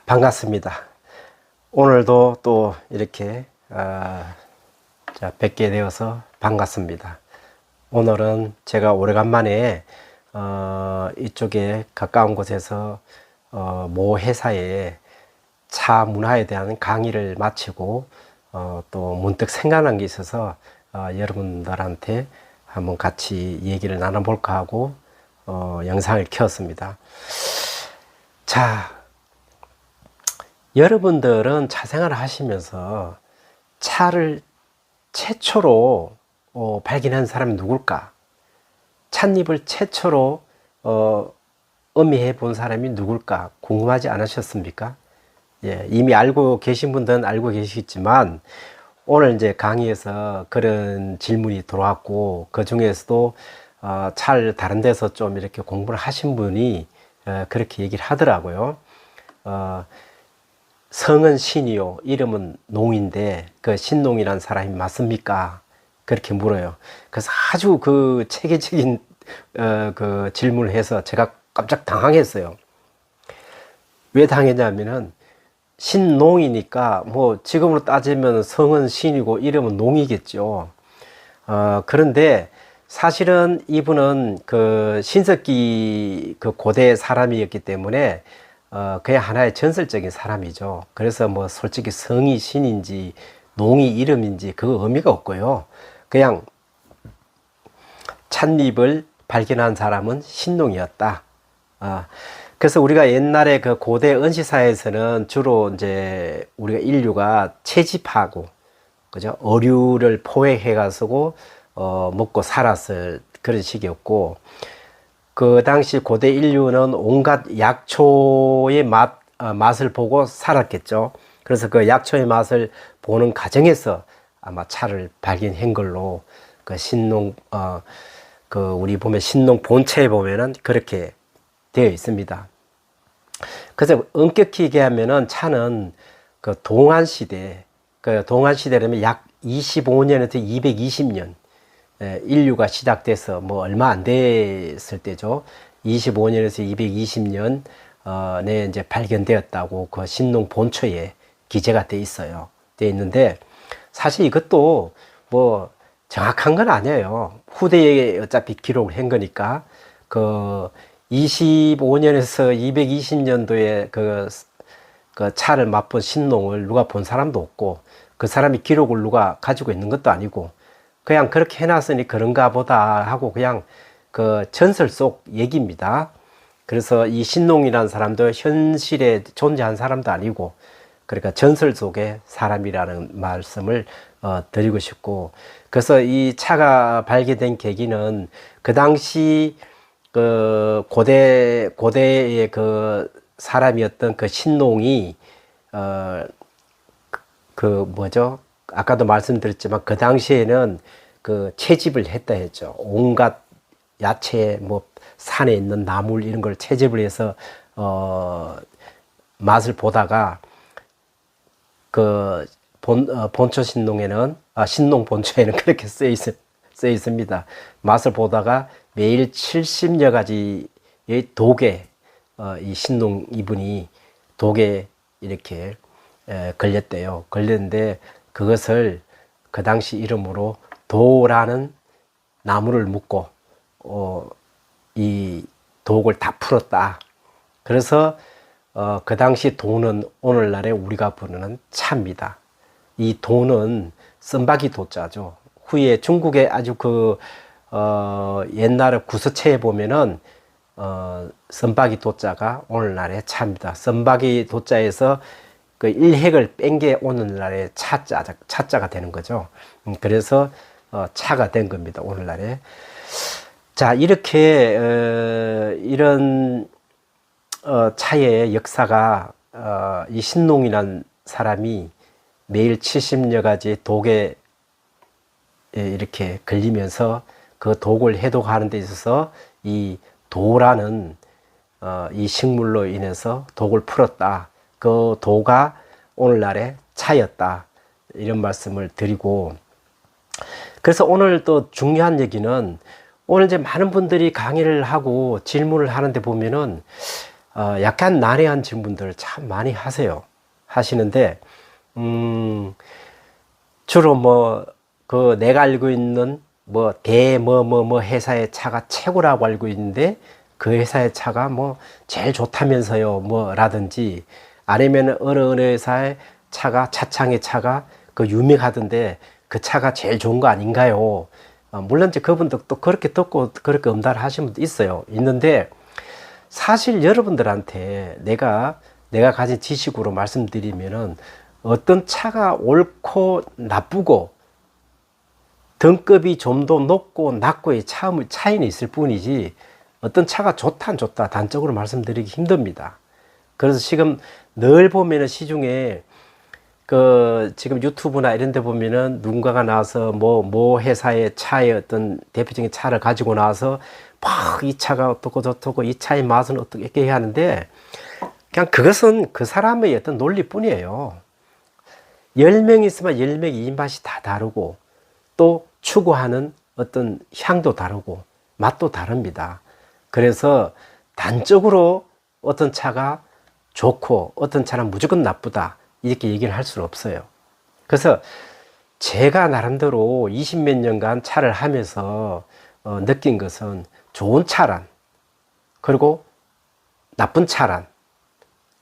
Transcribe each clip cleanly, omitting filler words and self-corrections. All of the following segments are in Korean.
반갑습니다. 오늘도 또 이렇게 뵙게 되어서 반갑습니다. 오늘은 제가 오래간만에 이쪽에 가까운 곳에서 모 회사에 차 문화에 대한 강의를 마치고 또 문득 생각난 게 있어서 여러분들한테 한번 같이 얘기를 나눠볼까 하고 영상을 켰습니다. 자, 여러분들은 차 생활을 하시면서 차를 최초로 발견한 사람이 누굴까? 찻잎을 최초로 음미해 본 사람이 누굴까? 궁금하지 않으셨습니까? 예, 이미 알고 계신 분들은 알고 계시겠지만 오늘 이제 강의에서 그런 질문이 들어왔고, 그 중에서도 차를 다른 데서 좀 이렇게 공부를 하신 분이 그렇게 얘기를 하더라고요. 성은 신이요, 이름은 농인데 그 신농이라는 사람이 맞습니까? 그렇게 물어요. 그래서 아주 그 체계적인 그 질문을 해서 제가 깜짝 당황했어요. 왜 당했냐면은 신농이니까 뭐 지금으로 따지면 성은 신이고 이름은 농이겠죠. 그런데 사실은 이분은 그 신석기 그 고대 사람이었기 때문에 그냥 하나의 전설적인 사람이죠. 그래서 뭐 솔직히 성이 신인지 농이 이름인지 그 의미가 없고요. 그냥 찻잎을 발견한 사람은 신농이었다. 그래서 우리가 옛날에 그 고대 은시사에서는 주로 이제 우리가 인류가 채집하고, 그죠? 어류를 포획해 가지고 먹고 살았을 그런 시기였고, 그 당시 고대 인류는 온갖 약초의 맛을 보고 살았겠죠. 그래서 그 약초의 맛을 보는 과정에서 아마 차를 발견한 걸로, 그 신농, 그 우리 보면 신농 본체에 보면은 그렇게 되어 있습니다. 그래서 엄격히 얘기하면은 차는 그 동안시대, 그 동안시대라면 약 25년에서 220년, 인류가 시작돼서 뭐 얼마 안 됐을 때죠. 25년에서 220년 내 이제 발견되었다고 그 신농 본초에 기재가 돼 있어요. 돼 있는데 사실 이것도 뭐 정확한 건 아니에요. 후대에 어차피 기록을 한 거니까. 그 25년에서 220년도에 그 차를 맛본 신농을 누가 본 사람도 없고, 그 사람이 기록을 누가 가지고 있는 것도 아니고, 그냥 그렇게 해놨으니 그런가 보다 하고 그냥 그 전설 속 얘기입니다. 그래서 이 신농이라는 사람도 현실에 존재한 사람도 아니고, 그러니까 전설 속의 사람이라는 말씀을 드리고 싶고, 그래서 이 차가 발견된 계기는 그 당시 그 고대의 그 사람이었던 그 신농이 그 뭐죠? 아까도 말씀드렸지만 그 당시에는 그 채집을 했다 했죠. 온갖 야채, 뭐 산에 있는 나물 이런 걸 채집을 해서 맛을 보다가 그 본초 신농에는 신농 본초에는 그렇게 쓰여 있습니다. 맛을 보다가 매일 70여 가지의 독에 이 신농 이분이 독에 이렇게 걸렸대요. 걸렸는데 그것을 그 당시 이름으로 도라는 나무를 묶고 이 독을 다 풀었다. 그래서 그 당시 도는 오늘날에 우리가 부르는 차입니다. 이 도는 썸바기 도자죠. 후에 중국의 아주 그 옛날에 구서체에 보면은 썸바기 도자가 오늘날의 차입니다. 썸바기 도자에서 그 일획을 뺀 게 오늘날의 차자가 되는 거죠. 그래서 차가 된 겁니다, 오늘날에. 자, 이렇게 이런 차의 역사가 이 신농이라는 사람이 매일 70여 가지 독에 이렇게 걸리면서 그 독을 해독하는 데 있어서 이 도라는 이 식물로 인해서 독을 풀었다. 그 도가 오늘날의 차였다. 이런 말씀을 드리고, 그래서 오늘 또 중요한 얘기는, 오늘 이제 많은 분들이 강의를 하고 질문을 하는데 보면은 약간 난해한 질문들을 참 많이 하시는데, 주로 내가 알고 있는 회사의 차가 최고라고 알고 있는데, 그 회사의 차가 제일 좋다면서요, 라든지, 아니면 어느 회사의 차창의 차가 유명하던데, 그 차가 제일 좋은 거 아닌가요? 물론 이제 그분도 또 그렇게 듣고 그렇게 응답을 하시는 분도 있는데, 사실 여러분들한테 내가 가진 지식으로 말씀드리면은, 어떤 차가 옳고 나쁘고 등급이 좀 더 높고 낮고의 차이는 있을 뿐이지, 어떤 차가 좋다 안 좋다 단적으로 말씀드리기 힘듭니다. 그래서 지금 늘 보면은 시중에 지금 유튜브나 이런 데 보면은 누군가가 나와서 회사의 차의 어떤 대표적인 차를 가지고 나와서 막 이 차가 어떻고 저떻고 이 차의 맛은 어떻게 해야 하는데, 그냥 그것은 그 사람의 어떤 논리뿐이에요. 10명 있으면 10명이 이 맛이 다 다르고, 또 추구하는 어떤 향도 다르고 맛도 다릅니다. 그래서 단적으로 어떤 차가 좋고 어떤 차는 무조건 나쁘다 이렇게 얘기를 할 수는 없어요. 그래서 제가 나름대로 20몇 년간 차를 하면서 느낀 것은, 좋은 차란, 그리고 나쁜 차란,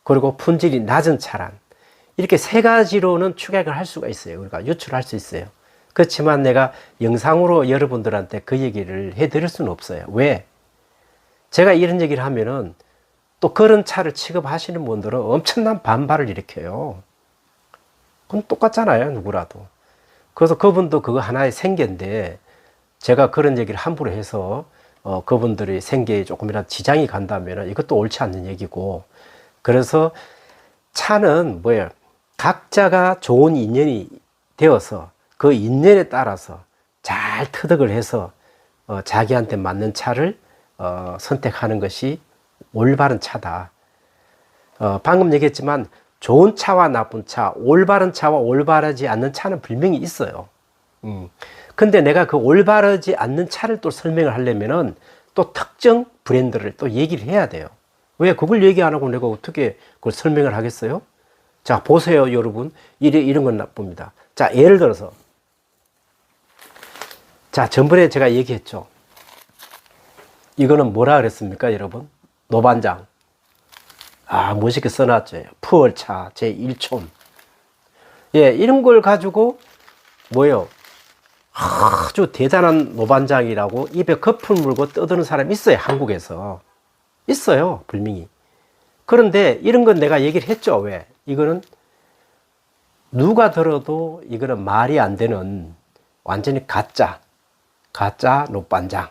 그리고 품질이 낮은 차란, 이렇게 세 가지로는 추격을 할 수가 있어요. 우리가 유출할 수 있어요. 그렇지만 내가 영상으로 여러분들한테 그 얘기를 해드릴 수는 없어요. 왜? 제가 이런 얘기를 하면은 또 그런 차를 취급하시는 분들은 엄청난 반발을 일으켜요. 그건 똑같잖아요, 누구라도. 그래서 그분도 그거 하나의 생계인데, 제가 그런 얘기를 함부로 해서 그분들이 생계에 조금이라도 지장이 간다면 이것도 옳지 않는 얘기고, 그래서 차는 뭐예요? 각자가 좋은 인연이 되어서 그 인연에 따라서 잘 터득을 해서 자기한테 맞는 차를 선택하는 것이 올바른 차다. 방금 얘기했지만 좋은 차와 나쁜 차, 올바른 차와 올바르지 않는 차는 분명히 있어요. 근데 내가 그 올바르지 않는 차를 또 설명을 하려면은 또 특정 브랜드를 또 얘기를 해야 돼요. 왜 그걸 얘기 안 하고 내가 어떻게 그걸 설명을 하겠어요? 자, 보세요, 여러분. 이런 건 나쁩니다. 자, 예를 들어서. 자, 전번에 제가 얘기했죠. 이거는 뭐라 그랬습니까, 여러분? 노반장. 멋있게 써놨죠. 푸얼차 제1촌. 예, 이런 걸 가지고 뭐예요? 아주 대단한 노반장이라고 입에 거품 물고 떠드는 사람이 있어요, 한국에서. 있어요, 분명히. 그런데 이런 건 내가 얘기를 했죠. 왜? 이거는 누가 들어도 이거는 말이 안 되는 완전히 가짜 노반장.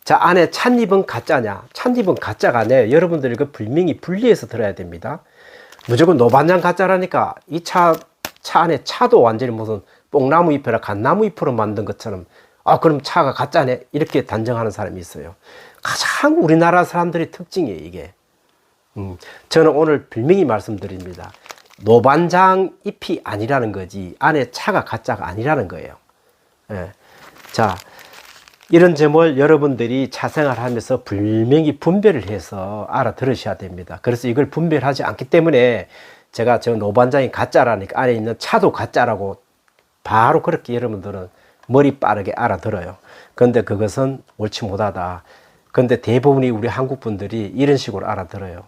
자, 안에 찻잎은 가짜냐? 찻잎은 가짜가 아니에요. 여러분들 이거 분명히 분리해서 들어야 됩니다. 무조건 노반장 가짜라니까 이 차 안에 차도 완전히 무슨 뽕나무 잎이라 갓나무 잎으로 만든 것처럼, 그럼 차가 가짜네 이렇게 단정하는 사람이 있어요. 가장 우리나라 사람들의 특징이에요, 이게. 저는 오늘 분명히 말씀드립니다. 노반장 잎이 아니라는 거지 안에 차가 가짜가 아니라는 거예요. 예. 자, 이런 점을 여러분들이 차 생활하면서 분명히 분별을 해서 알아들으셔야 됩니다. 그래서 이걸 분별하지 않기 때문에 제가 저 노반장이 가짜라니까 안에 있는 차도 가짜라고 바로 그렇게 여러분들은 머리 빠르게 알아들어요. 그런데 그것은 옳지 못하다. 그런데 대부분이 우리 한국 분들이 이런 식으로 알아들어요.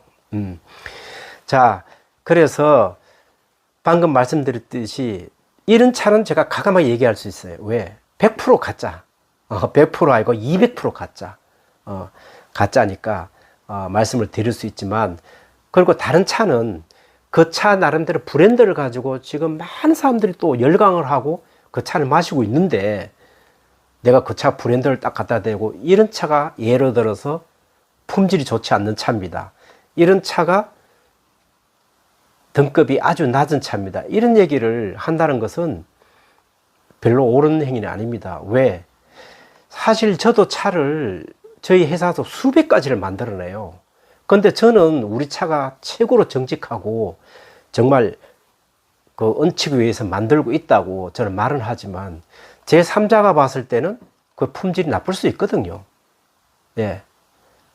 자, 그래서 방금 말씀드렸듯이 이런 차는 제가 가감하게 얘기할 수 있어요. 왜? 100% 가짜. 100% 아니고 200% 가짜. 가짜니까 말씀을 드릴 수 있지만, 그리고 다른 차는 그 차 나름대로 브랜드를 가지고 지금 많은 사람들이 또 열광을 하고 그 차를 마시고 있는데, 내가 그 차 브랜드를 딱 갖다 대고 이런 차가 예를 들어서 품질이 좋지 않는 차입니다. 이런 차가 등급이 아주 낮은 차입니다. 이런 얘기를 한다는 것은 별로 옳은 행위는 아닙니다. 왜? 사실 저도 차를 저희 회사에서 수백 가지를 만들어내요. 그런데 저는 우리 차가 최고로 정직하고 정말 그 원칙을 위해서 만들고 있다고 저는 말은 하지만, 제 3자가 봤을 때는 그 품질이 나쁠 수 있거든요. 예.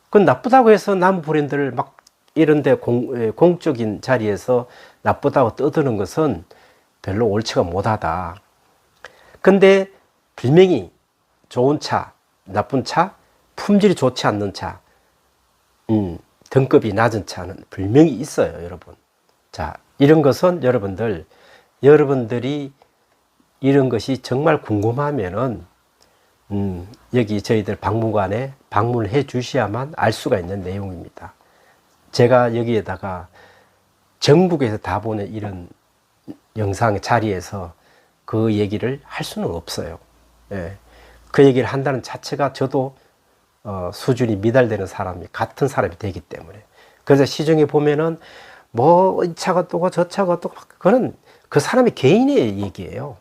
그건 나쁘다고 해서 남 브랜드를 막 이런데 공적인 자리에서 나쁘다고 떠드는 것은 별로 옳지가 못하다. 근데 분명히 좋은 차, 나쁜 차, 품질이 좋지 않는 차, 등급이 낮은 차는 분명히 있어요, 여러분. 자, 이런 것은 여러분들이 이런 것이 정말 궁금하면은, 여기 저희들 박물관에 방문해 주셔야만 알 수가 있는 내용입니다. 제가 여기에다가 전국에서 다 보는 이런 영상 자리에서 그 얘기를 할 수는 없어요. 예. 그 얘기를 한다는 자체가 저도 수준이 미달되는 사람이 같은 사람이 되기 때문에. 그래서 시중에 보면은 뭐 이 차가 어떠고 저 차가 어떠고 그거는 그 사람이 개인의 얘기예요.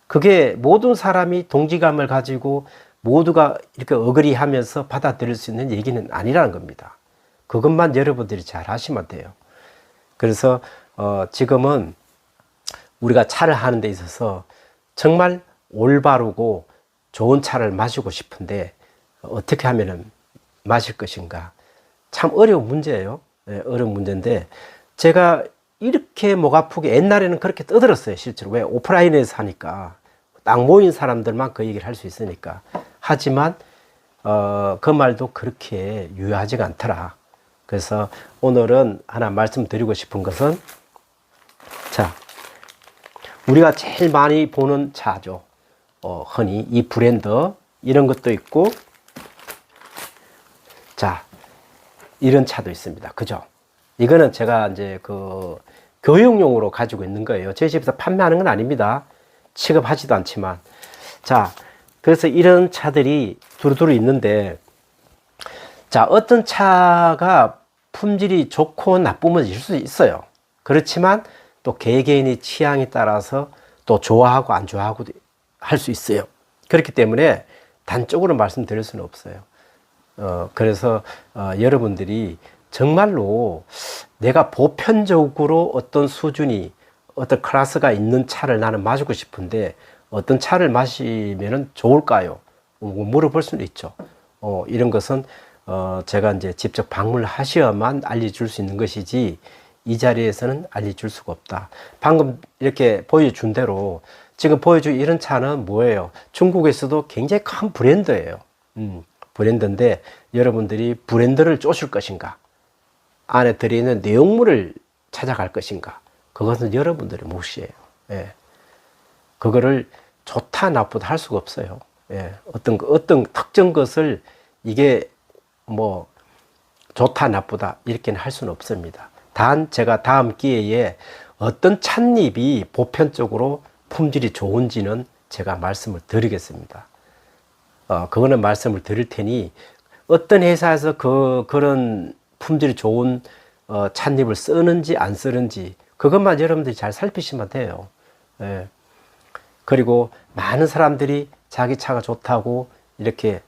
그게 모든 사람이 동지감을 가지고 모두가 이렇게 어그리하면서 받아들일 수 있는 얘기는 아니라는 겁니다. 그것만 여러분들이 잘 하시면 돼요. 그래서 지금은 우리가 차를 하는 데 있어서 정말 올바르고 좋은 차를 마시고 싶은데 어떻게 하면 마실 것인가, 참 어려운 문제예요. 네, 어려운 문제인데 제가 이렇게 목 아프게 옛날에는 그렇게 떠들었어요. 실제로. 왜? 오프라인에서 하니까 딱 모인 사람들만 그 얘기를 할 수 있으니까. 하지만 그 말도 그렇게 유효하지가 않더라. 그래서 오늘은 하나 말씀드리고 싶은 것은, 자, 우리가 제일 많이 보는 차죠. 흔히 이 브랜드 이런 것도 있고, 자, 이런 차도 있습니다. 그죠? 이거는 제가 이제 그 교육용으로 가지고 있는 거예요. 저희 집에서 판매하는 건 아닙니다. 취급하지도 않지만. 자, 그래서 이런 차들이 두루두루 있는데, 자, 어떤 차가 품질이 좋고 나쁨은 있을 수 있어요. 그렇지만 또 개개인의 취향에 따라서 또 좋아하고 안 좋아하고 할 수 있어요. 그렇기 때문에 단적으로 말씀드릴 수는 없어요. 그래서 여러분들이 정말로 내가 보편적으로 어떤 수준이, 어떤 클래스가 있는 차를 나는 마시고 싶은데 어떤 차를 마시면 좋을까요? 물어볼 수는 있죠. 이런 것은 제가 이제 직접 방문을 하셔야만 알려줄 수 있는 것이지 이 자리에서는 알려줄 수가 없다. 방금 이렇게 보여준 대로 지금 보여준 이런 차는 뭐예요? 중국에서도 굉장히 큰 브랜드예요. 브랜드인데 여러분들이 브랜드를 쫓을 것인가? 안에 들어있는 내용물을 찾아갈 것인가? 그것은 여러분들의 몫이에요. 예. 그거를 좋다 나쁘다 할 수가 없어요. 예. 어떤 특정 것을 이게 뭐 좋다 나쁘다 이렇게는 할 수는 없습니다. 단 제가 다음 기회에 어떤 찻잎이 보편적으로 품질이 좋은지는 제가 말씀을 드리겠습니다. 그거는 말씀을 드릴 테니 어떤 회사에서 그런 품질이 좋은 찻잎을 쓰는지 안 쓰는지 그것만 여러분들이 잘 살피시면 돼요. 예. 그리고 많은 사람들이 자기 차가 좋다고 이렇게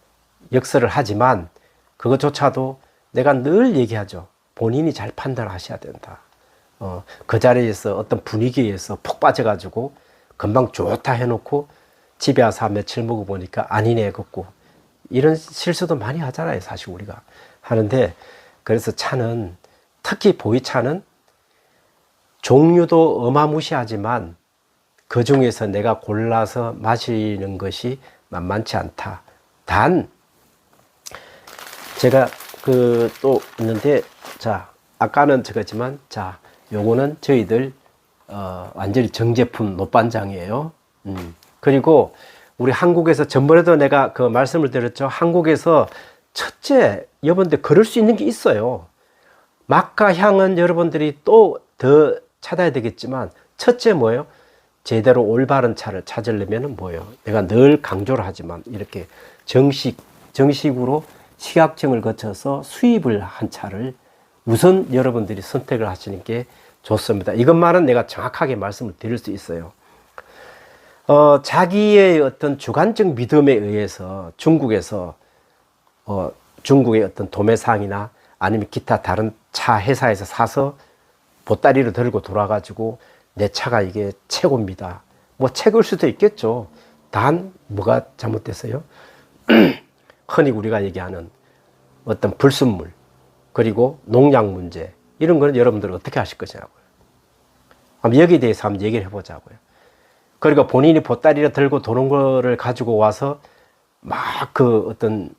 역설을 하지만 그것조차도 내가 늘 얘기하죠. 본인이 잘 판단하셔야 된다. 그 자리에서 어떤 분위기에서 푹 빠져가지고 금방 좋다 해놓고 집에 와서 며칠 먹어보니까 아니네 걷고 이런 실수도 많이 하잖아요. 사실 우리가 하는데, 그래서 차는 특히 보이차는 종류도 어마무시하지만 그 중에서 내가 골라서 마시는 것이 만만치 않다. 단 제가 또 있는데, 자, 아까는 저거지만, 자, 요거는 저희들 완전히 정제품 노반장이에요. 그리고 우리 한국에서 전번에도 내가 그 말씀을 드렸죠. 한국에서 첫째, 여러분들 그럴 수 있는 게 있어요. 맛과 향은 여러분들이 또 더 찾아야 되겠지만, 첫째 뭐예요? 제대로 올바른 차를 찾으려면 뭐예요? 내가 늘 강조를 하지만 이렇게 정식으로 시각증을 거쳐서 수입을 한 차를 우선 여러분들이 선택을 하시는 게 좋습니다. 이것만은 내가 정확하게 말씀을 드릴 수 있어요. 자기의 어떤 주관적 믿음에 의해서 중국에서 중국의 어떤 도매상이나 아니면 기타 다른 차 회사에서 사서 보따리로 들고 돌아가지고 내 차가 이게 최고입니다. 뭐 최고일 수도 있겠죠. 단 뭐가 잘못됐어요? 흔히 우리가 얘기하는 어떤 불순물, 그리고 농약 문제, 이런 거는 여러분들 어떻게 하실 것이냐고요. 한번 여기에 대해서 한번 얘기를 해보자고요. 그러니까 본인이 보따리를 들고 도는 거를 가지고 와서 막 그 어떤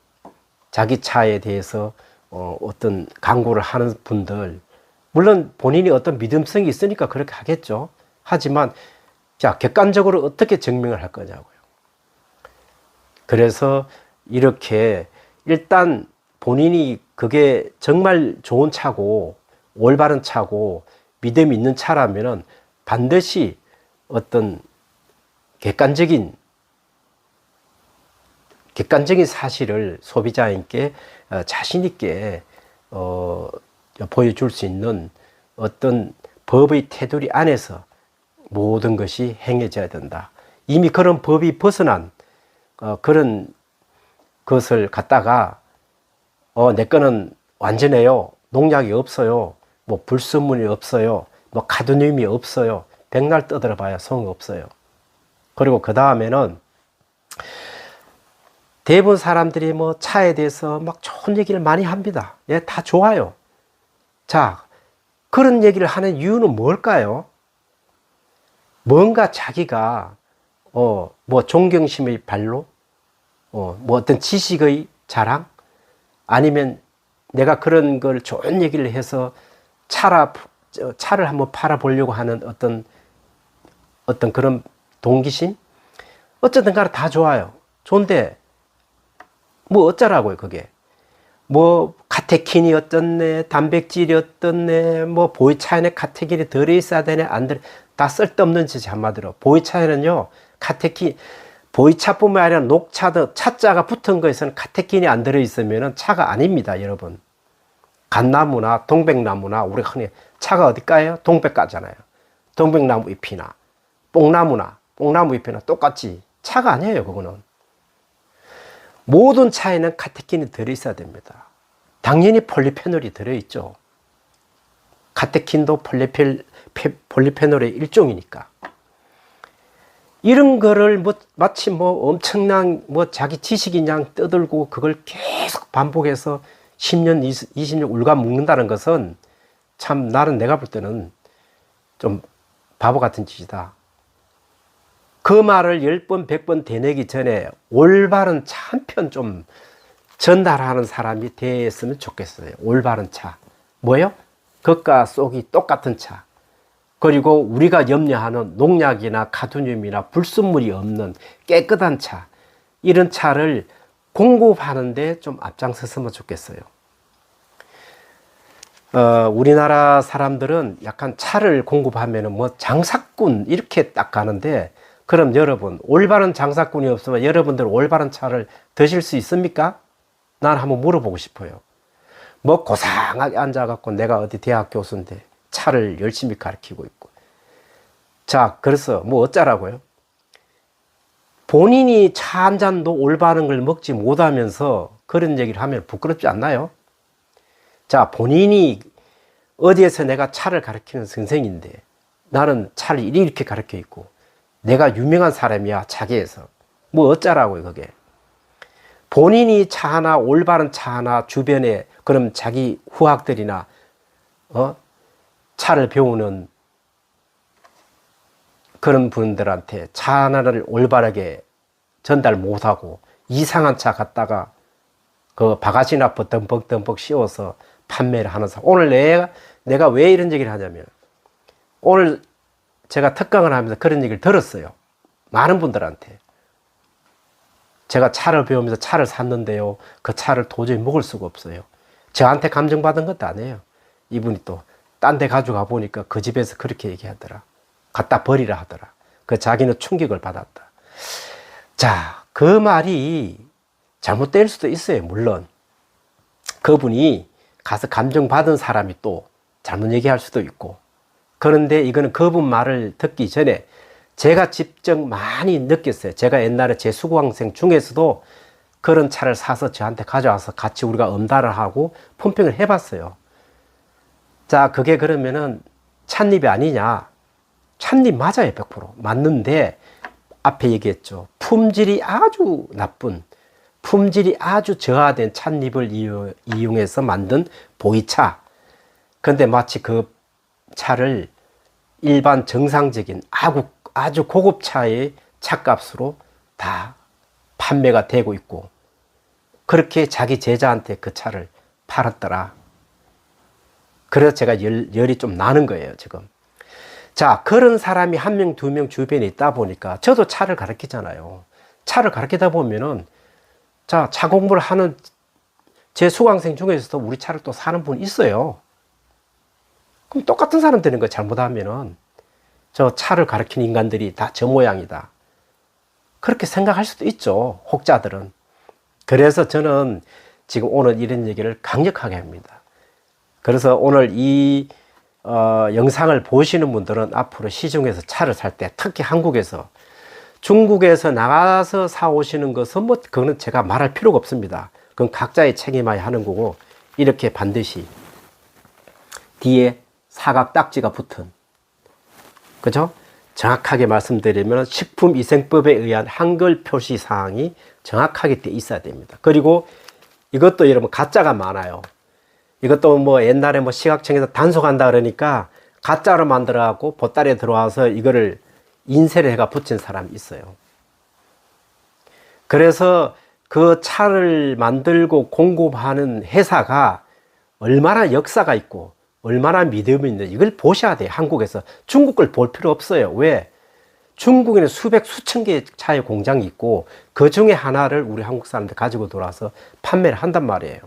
자기 차에 대해서 어떤 광고를 하는 분들, 물론 본인이 어떤 믿음성이 있으니까 그렇게 하겠죠. 하지만 자, 객관적으로 어떻게 증명을 할 거냐고요. 그래서 이렇게 일단 본인이 그게 정말 좋은 차고 올바른 차고 믿음이 있는 차라면은 반드시 어떤 객관적인 사실을 소비자님께 자신 있게 보여줄 수 있는 어떤 법의 테두리 안에서 모든 것이 행해져야 된다. 이미 그런 법이 벗어난 그런 것을 갖다가 내 거는 완전해요, 농약이 없어요, 뭐 불순물이 없어요, 뭐 카드뮴이 없어요, 백날 떠들어 봐야 소용없어요. 그리고 그 다음에는 대부분 사람들이 뭐 차에 대해서 막 좋은 얘기를 많이 합니다. 예, 다 좋아요. 자, 그런 얘기를 하는 이유는 뭘까요? 뭔가 자기가 뭐 존경심의 발로, 뭐 어떤 지식의 자랑, 아니면 내가 그런 걸 좋은 얘기를 해서 차를 한번 팔아보려고 하는 어떤 그런 동기심? 어쨌든 간에 다 좋아요. 좋은데 뭐 어쩌라고요, 그게. 뭐 카테킨이 어떻네, 단백질이 어떻네, 뭐 보이차에는 카테킨이 들어있어야 되네, 안 들어, 다 쓸데없는 짓이 한마디로. 보이차에는요, 카테킨, 보이차뿐만 아니라 녹차도 차자가 붙은 거에서는 카테킨이 안 들어있으면 차가 아닙니다, 여러분. 갓나무나 동백나무나 우리가 흔히 차가 어디까요? 동백가잖아요. 동백나무 잎이나 뽕나무 잎이나 똑같지. 차가 아니에요, 그거는. 모든 차에는 카테킨이 들어있어야 됩니다. 당연히 폴리페놀이 들어있죠. 카테킨도 폴리페놀의 일종이니까. 이런 거를 마치 엄청난 자기 지식인 양 떠들고 그걸 계속 반복해서 10년, 20년 울가 먹는다는 것은 참 내가 볼 때는 좀 바보 같은 짓이다. 그 말을 10번, 100번 되뇌기 전에 올바른 차 한 편 좀 전달하는 사람이 됐으면 좋겠어요. 올바른 차. 뭐예요? 겉과 속이 똑같은 차. 그리고 우리가 염려하는 농약이나 카드뮴이나 불순물이 없는 깨끗한 차. 이런 차를 공급하는데 좀 앞장섰으면 좋겠어요. 우리나라 사람들은 약간 차를 공급하면은 장사꾼 이렇게 딱 가는데, 그럼 여러분, 올바른 장사꾼이 없으면 여러분들 올바른 차를 드실 수 있습니까? 난 한번 물어보고 싶어요. 고상하게 앉아갖고 내가 어디 대학 교수인데 차를 열심히 가르치고 있고. 자, 그래서 어쩌라고요? 본인이 차 한 잔도 올바른 걸 먹지 못하면서 그런 얘기를 하면 부끄럽지 않나요? 자, 본인이 어디에서 내가 차를 가르치는 선생인데 나는 차를 이렇게 가르쳐 있고 내가 유명한 사람이야, 차계에서. 어쩌라고요, 그게. 본인이 차 하나, 올바른 차 하나 주변에, 그럼 자기 후학들이나, 차를 배우는 그런 분들한테 차 하나를 올바르게 전달 못하고 이상한 차 갖다가 그 바가지 앞에 덤벅덤벅 씌워서 판매를 하는 사람. 오늘 내가 왜 이런 얘기를 하냐면, 오늘 제가 특강을 하면서 그런 얘기를 들었어요. 많은 분들한테. 제가 차를 배우면서 차를 샀는데요, 그 차를 도저히 먹을 수가 없어요. 저한테 감정받은 것도 아니에요. 이분이 또 딴 데 가져가 보니까 그 집에서 그렇게 얘기하더라. 갖다 버리라 하더라. 그 자기는 충격을 받았다. 자, 그 말이 잘못될 수도 있어요, 물론. 그분이 가서 감정받은 사람이 또 잘못 얘기할 수도 있고. 그런데 이거는 그분 말을 듣기 전에 제가 직접 많이 느꼈어요. 제가 옛날에 제 수강생 중에서도 그런 차를 사서 저한테 가져와서 같이 우리가 응달을 하고 품평을 해봤어요. 자, 그게 그러면은 찻잎이 아니냐? 찻잎 맞아요, 100%. 맞는데 앞에 얘기했죠. 품질이 아주 나쁜, 품질이 아주 저하된 찻잎을 이용해서 만든 보이차. 근데 마치 그 차를 일반 정상적인 아주 고급 차의 차값으로 다 판매가 되고 있고, 그렇게 자기 제자한테 그 차를 팔았더라. 그래서 제가 열이 좀 나는 거예요, 지금. 자, 그런 사람이 한 명, 두 명 주변에 있다 보니까 저도 차를 가르치잖아요. 차를 가르치다 보면은, 자, 차 공부를 하는 제 수강생 중에서도 우리 차를 또 사는 분이 있어요. 그럼 똑같은 사람 되는 거예요, 잘못하면은. 저 차를 가르치는 인간들이 다 저 모양이다. 그렇게 생각할 수도 있죠, 혹자들은. 그래서 저는 지금 오늘 이런 얘기를 강력하게 합니다. 그래서 오늘 이 영상을 보시는 분들은 앞으로 시중에서 차를 살 때, 특히 한국에서, 중국에서 나가서 사오시는 것은 뭐 그거는 제가 말할 필요가 없습니다. 그건 각자의 책임어야 하는 거고, 이렇게 반드시 뒤에 사각 딱지가 붙은, 그죠? 정확하게 말씀드리면 식품위생법에 의한 한글 표시 사항이 정확하게 돼 있어야 됩니다. 그리고 이것도 여러분 가짜가 많아요. 이것도 뭐 옛날에 뭐 시각청에서 단속한다 그러니까 가짜로 만들어갖고 보따리에 들어와서 이거를 인쇄를 해가 붙인 사람이 있어요. 그래서 그 차를 만들고 공급하는 회사가 얼마나 역사가 있고 얼마나 믿음이 있는지 이걸 보셔야 돼요. 한국에서. 중국 걸 볼 필요 없어요. 왜? 중국에는 수백 수천 개의 차의 공장이 있고 그 중에 하나를 우리 한국 사람들 가지고 돌아서 판매를 한단 말이에요.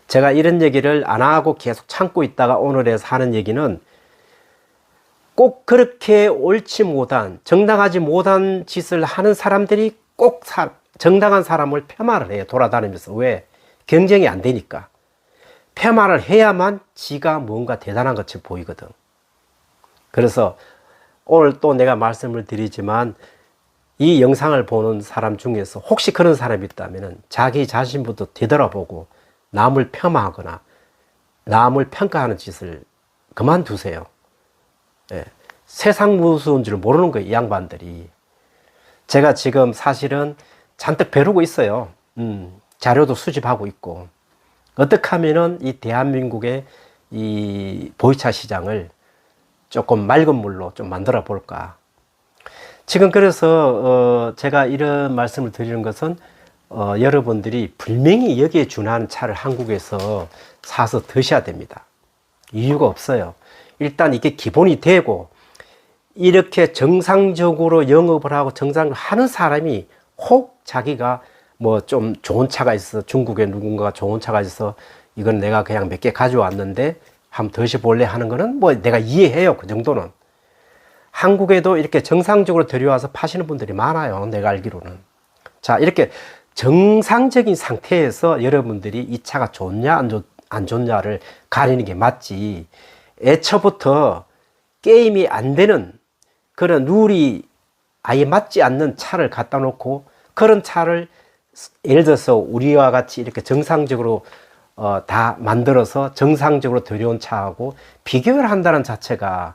제가 이런 얘기를 안 하고 계속 참고 있다가 오늘에서 하는 얘기는, 꼭 그렇게 옳지 못한, 정당하지 못한 짓을 하는 사람들이 꼭 정당한 사람을 폄하를 해요, 돌아다니면서. 왜? 경쟁이 안 되니까. 폄하를 해야만 지가 뭔가 대단한 것처럼 보이거든. 그래서 오늘 또 내가 말씀을 드리지만, 이 영상을 보는 사람 중에서 혹시 그런 사람이 있다면 자기 자신부터 되돌아보고 남을 폄하하거나 남을 평가하는 짓을 그만두세요. 예. 세상 무서운 줄 모르는 거예요, 이 양반들이. 제가 지금 사실은 잔뜩 배우고 있어요. 자료도 수집하고 있고. 어떻게 하면은 이 대한민국의 이 보이차 시장을 조금 맑은 물로 좀 만들어 볼까. 지금 그래서 제가 이런 말씀을 드리는 것은, 여러분들이 분명히 여기에 준하는 차를 한국에서 사서 드셔야 됩니다. 이유가 없어요. 일단 이게 기본이 되고, 이렇게 정상적으로 영업을 하고 정상적으로 하는 사람이, 혹 자기가 뭐 좀 좋은 차가 있어, 중국에 누군가가 좋은 차가 있어, 이건 내가 그냥 몇 개 가져왔는데 한번 드셔볼래 하는 거는 뭐 내가 이해해요. 그 정도는. 한국에도 이렇게 정상적으로 들여와서 파시는 분들이 많아요, 내가 알기로는. 자, 이렇게 정상적인 상태에서 여러분들이 이 차가 좋냐 안 좋냐를 가리는 게 맞지, 애초부터 게임이 안 되는 그런 룰이 아예 맞지 않는 차를 갖다 놓고, 그런 차를 예를 들어서 우리와 같이 이렇게 정상적으로 다 만들어서 정상적으로 들여온 차하고 비교를 한다는 자체가,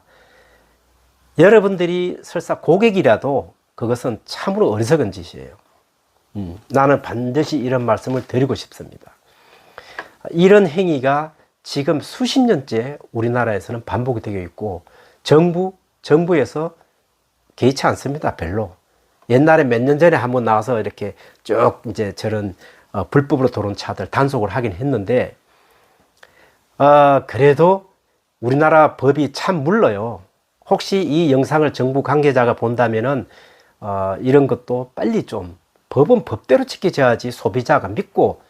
여러분들이 설사 고객이라도 그것은 참으로 어리석은 짓이에요. 나는 반드시 이런 말씀을 드리고 싶습니다. 이런 행위가 지금 수십 년째 우리나라에서는 반복이 되고 있고, 정부에서 개의치 않습니다, 별로. 옛날에 몇 년 전에 한번 나와서 이렇게 쭉 이제 저런 불법으로 들어온 차들 단속을 하긴 했는데, 그래도 우리나라 법이 참 물러요. 혹시 이 영상을 정부 관계자가 본다면은 이런 것도 빨리 좀, 법은 법대로 지켜져야지 소비자가 믿고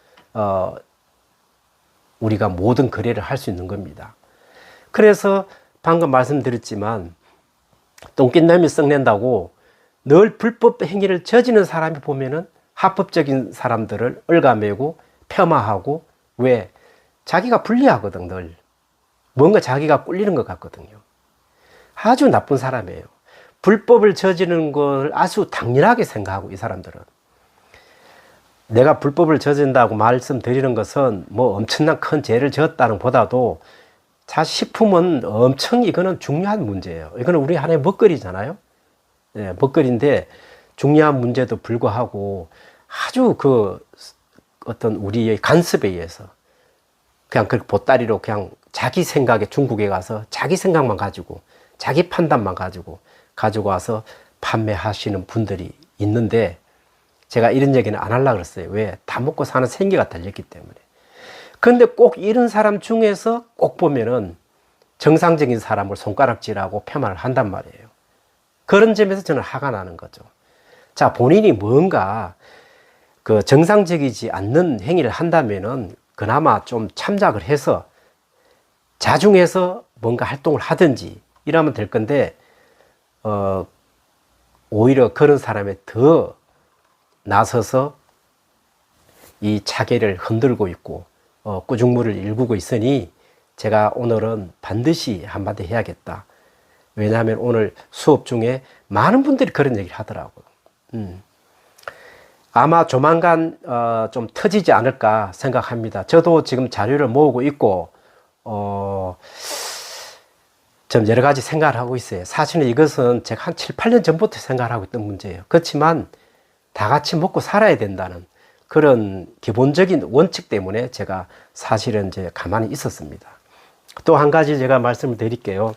우리가 모든 거래를 할 수 있는 겁니다. 그래서 방금 말씀드렸지만, 똥낀남이 썩낸다고 늘 불법 행위를 저지르는 사람이 보면은 합법적인 사람들을 얽어매고 폄하하고, 왜? 자기가 불리하거든, 늘. 뭔가 자기가 꿀리는 것 같거든요. 아주 나쁜 사람이에요. 불법을 저지르는 걸 아주 당연하게 생각하고, 이 사람들은. 내가 불법을 저지른다고 말씀드리는 것은 뭐 엄청난 큰 죄를 지었다는 보다도, 식품은 엄청 이거는 중요한 문제예요. 이거는 우리 하나의 먹거리잖아요. 예, 먹거리인데 중요한 문제도 불구하고 아주 그 어떤 우리의 간섭에 의해서 그냥 그 보따리로 그냥 자기 생각에 중국에 가서 자기 생각만 가지고 자기 판단만 가지고 와서 판매하시는 분들이 있는데, 제가 이런 얘기는 안 하려고 그랬어요. 왜? 다 먹고 사는 생계가 달렸기 때문에. 그런데 꼭 이런 사람 중에서 꼭 보면은 정상적인 사람을 손가락질하고 폄하를 한단 말이에요. 그런 점에서 저는 화가 나는 거죠. 자, 본인이 뭔가 그 정상적이지 않는 행위를 한다면은 그나마 좀 참작을 해서 자중해서 뭔가 활동을 하든지 이러면 될 건데, 오히려 그런 사람에 더 나서서 이 차계를 흔들고 있고 꾸중물을 일구고 있으니 제가 오늘은 반드시 한마디 해야겠다. 왜냐하면 오늘 수업 중에 많은 분들이 그런 얘기를 하더라고요. 아마 조만간 좀 터지지 않을까 생각합니다. 저도 지금 자료를 모으고 있고 좀 여러 가지 생각을 하고 있어요. 사실은 이것은 제가 한 7, 8년 전부터 생각을 하고 있던 문제예요. 그렇지만 다 같이 먹고 살아야 된다는 그런 기본적인 원칙 때문에 제가 사실은 이제 가만히 있었습니다. 또 한 가지 제가 말씀을 드릴게요.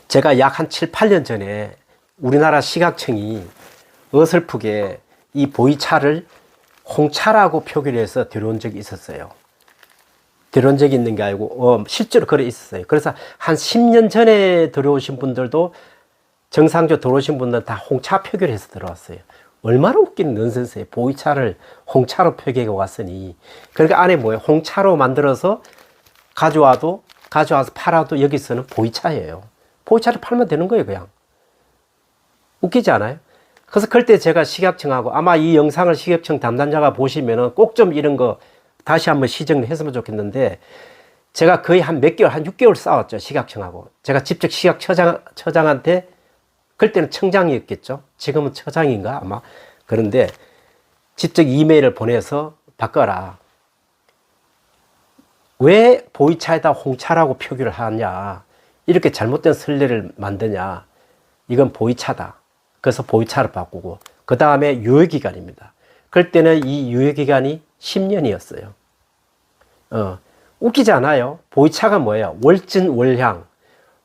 제가 약 한 7, 8년 전에 우리나라 식약청이 어설프게 이 보이차를 홍차라고 표기를 해서 들어온 적이 있었어요. 들어온 적이 있는 게 아니고 실제로 그래 있었어요. 그래서 한 10년 전에 들어오신 분들도 정상적으로 들어오신 분들은 다 홍차 표기를 해서 들어왔어요. 얼마나 웃기는 넌센스예요. 보이차를 홍차로 표기해 왔으니. 그러니까 안에 뭐예요? 홍차로 만들어서 가져와서 팔아도 여기서는 보이차예요. 보이차를 팔면 되는 거예요, 그냥. 웃기지 않아요? 그래서 그럴 때 제가 식약청하고, 아마 이 영상을 식약청 담당자가 보시면은 꼭 좀 이런 거 다시 한번 시정을 했으면 좋겠는데, 제가 거의 한 몇 개월, 한 6개월 싸웠죠, 식약청하고. 제가 직접 식약처장한테, 그때는 청장이었겠죠. 지금은 처장인가 아마. 그런데 직접 이메일을 보내서 바꿔라. 왜 보이차에다 홍차라고 표기를 하냐. 이렇게 잘못된 선례를 만드냐. 이건 보이차다. 그래서 보이차를 바꾸고, 그 다음에 유효기간입니다. 그럴 때는 이 유효기간이 10년이었어요. 웃기지 않아요? 보이차가 뭐예요? 월진월향.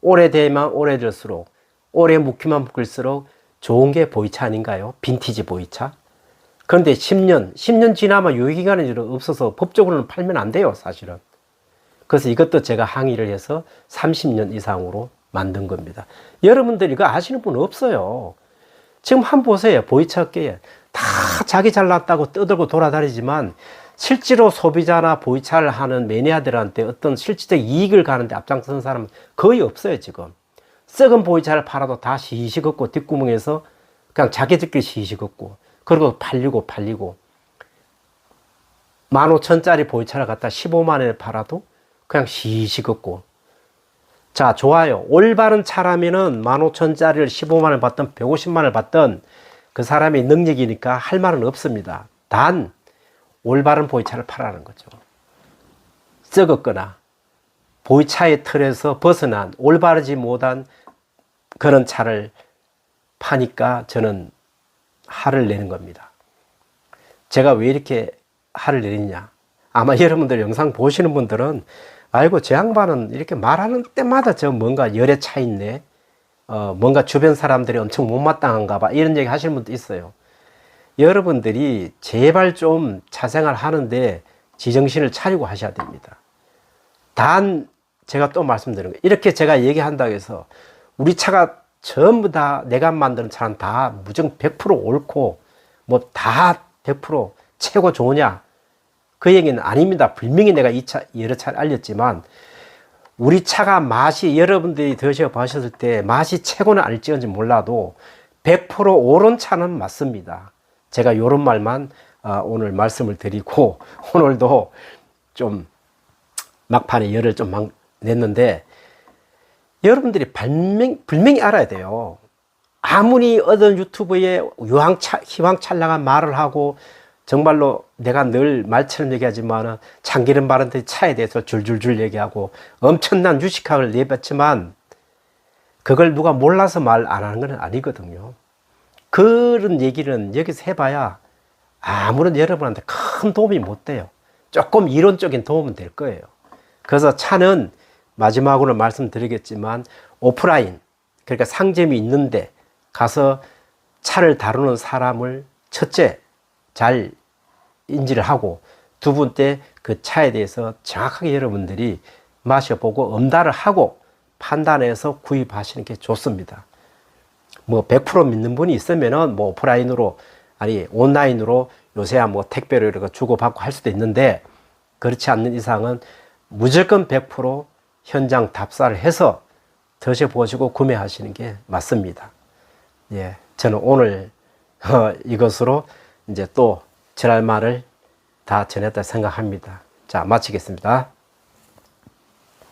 오래되면 오래될수록, 오래 묵기만 묵을수록 좋은 게 보이차 아닌가요? 빈티지 보이차. 그런데 10년 지나면 유효기간이 없어서 법적으로는 팔면 안 돼요, 사실은. 그래서 이것도 제가 항의를 해서 30년 이상으로 만든 겁니다. 여러분들 이거 아시는 분 없어요. 지금 한번 보세요. 보이차계 다 자기 잘났다고 떠들고 돌아다니지만 실제로 소비자나 보이차를 하는 매니아들한테 어떤 실질적 이익을 가는데 앞장서는 사람은 거의 없어요, 지금. 썩은 보이차를 팔아도 다 시시 걷고 뒷구멍에서 그냥 자기들끼리 시시 걷고, 그리고 팔리고 15,000원짜리 보이차를 갖다 15만원에 팔아도 그냥 시시 걷고. 자, 좋아요. 올바른 차라면은 15,000원짜리를 15만원 받든 150만원을 받든 그 사람의 능력이니까 할 말은 없습니다. 단 올바른 보이차를 팔라는 거죠. 썩었거나 보이차의 틀에서 벗어난 올바르지 못한 그런 차를 파니까 저는 화를 내는 겁니다. 제가 왜 이렇게 화를 내느냐. 아마 여러분들 영상 보시는 분들은 아이고 저 양반은 이렇게 말하는 때마다 저 뭔가 열에 차 있네. 뭔가 주변 사람들이 엄청 못마땅한가 봐. 이런 얘기 하시는 분도 있어요. 여러분들이 제발 좀 차생활 하는데 지정신을 차리고 하셔야 됩니다. 단 제가 또 말씀드리는 거예요. 이렇게 제가 얘기한다고 해서 우리 차가 전부 다 내가 만드는 차는 다 무조건 100% 옳고 뭐 다 100% 최고 좋으냐, 그 얘기는 아닙니다. 분명히 내가 이 차 여러 차를 알렸지만 우리 차가 맛이, 여러분들이 드셔보셨을 때 맛이 최고는 아닐지언지 몰라도 100% 옳은 차는 맞습니다. 제가 이런 말만 오늘 말씀을 드리고, 오늘도 좀 막판에 열을 좀 막 냈는데, 여러분들이 분명히 알아야 돼요. 아무리 어떤 유튜브에 희왕찬란한 말을 하고 정말로 내가 늘 말처럼 얘기하지만 참기름 바른 차에 대해서 줄줄줄 얘기하고 엄청난 유식학을 내뱉지만 그걸 누가 몰라서 말 안 하는 건 아니거든요. 그런 얘기는 여기서 해봐야 아무런 여러분한테 큰 도움이 못 돼요. 조금 이론적인 도움은 될 거예요. 그래서 차는 마지막으로 말씀드리겠지만 오프라인, 그러니까 상점이 있는데 가서 차를 다루는 사람을 첫째 잘 인지를 하고, 두 번째 그 차에 대해서 정확하게 여러분들이 마셔보고 응달을 하고 판단해서 구입하시는 게 좋습니다. 뭐 100% 믿는 분이 있으면은 뭐 오프라인으로, 아니 온라인으로 요새야 뭐 택배로 이렇게 주고받고 할 수도 있는데, 그렇지 않는 이상은 무조건 100% 현장 답사를 해서 드셔보시고 구매하시는 게 맞습니다. 예, 저는 오늘 이것으로 이제 또 전할 말을 다 전했다 생각합니다. 자, 마치겠습니다.